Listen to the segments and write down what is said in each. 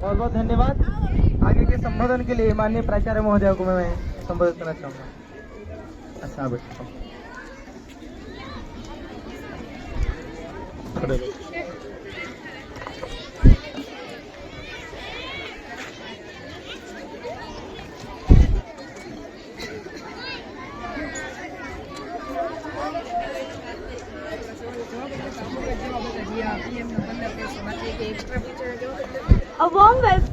बहुत बहुत धन्यवाद। आगे के संबोधन के लिए माननीय प्राचार्य महोदय को मैं संबोधित करना चाहूँगा। अच्छा बेटा खड़े रहो।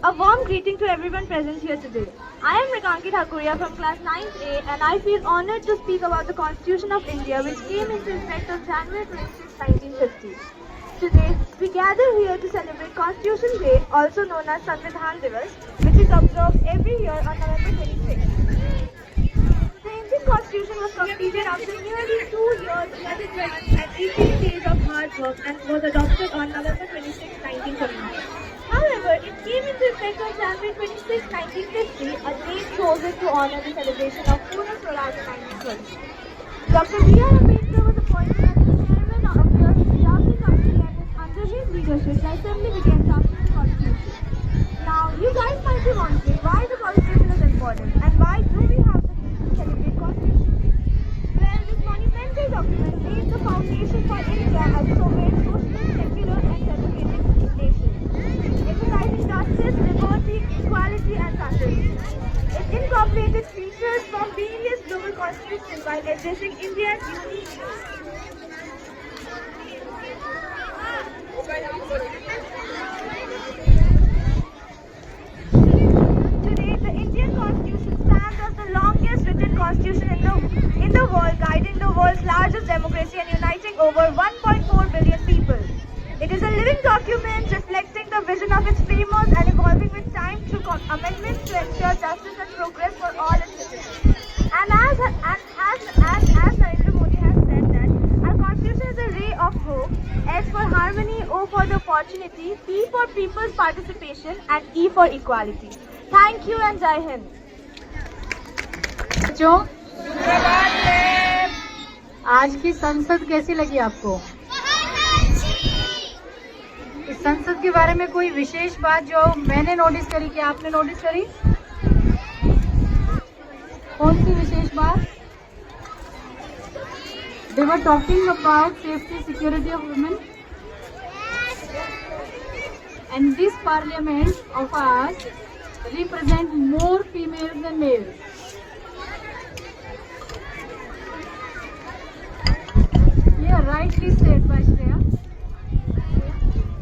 A warm greeting to everyone present here today. I am Rikanki Thakuria from class 9th A and I feel honored to speak about the Constitution of India which came into effect on January 26, 1950. Today, we gather here to celebrate Constitution Day, also known as Samvidhan Divas, which is observed every year on November 26. The Indian Constitution was completed after nearly 2 years, 11 months and 18 days of hard work and was adopted on November 26, 1949. However, it came into effect on January 26, 1950, a date chosen to honor the celebration of Purna Swaraj in 1920. Dr. B.R. Ambedkar was appointed as the chairman of the Rajya Committee and under his leadership, the assembly began drafting the constitution. Now, you guys might be wondering why the constitution is important and why do we have the need to celebrate constitution day? Well, this monumental document laid the foundation for India as a sovereign, socialist, secular and democratic nation, emphasizing justice, liberty, equality and fraternity. It incorporated features from various global constitutions while addressing India's unique Today, the Indian Constitution stands as the longest written constitution in the world, guiding the world's largest democracy and uniting over 1.4 billion people. It is a living document reflecting the vision of its framers and evolving with time through amendments to ensure justice and progress for all its citizens. And as Narendra Modi has said that our constitution is a ray of hope, S for harmony, O for the opportunity, P for people's participation and E for equality. Thank you and Jai Hind. बच्चों, आज की संसद कैसी लगी आपको? इस संसद के बारे में कोई विशेष बात जो मैंने नोटिस करी, कि आपने नोटिस करी? कौन सी विशेष बात? They were talking about safety, security of women. And this parliament of ours represent more females than males. Yeah, rightly said by Shreya.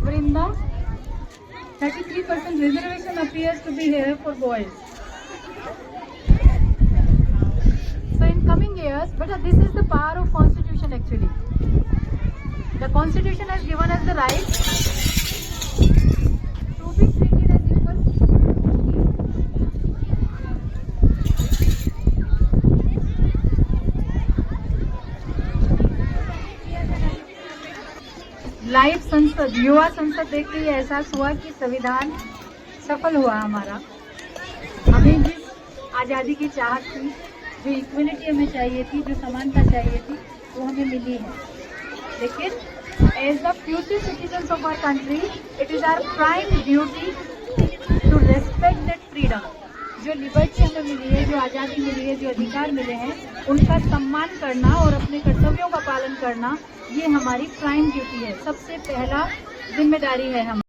Vrinda, 33% reservation appears to be here for boys. So in coming years, but this is the power of constitution actually. The constitution has given us the right to be treated as equal. Live संसद, युवा संसद देख के ये एहसास हुआ कि संविधान सफल हुआ हमारा। हमें जिस आज़ादी की चाहत थी, जो इक्वलिटी हमें चाहिए थी, जो समानता चाहिए थी, वो हमें मिली है। लेकिन as the future citizens of our country, it is our prime duty to respect that freedom. जो लिबर्टी हमें मिली है, जो आज़ादी मिली है, जो अधिकार मिले हैं, उनका सम्मान करना और अपने कर्तव्यों का पालन करना, ये हमारी प्राइम ड्यूटी है। सबसे पहला जिम्मेदारी है हमारी।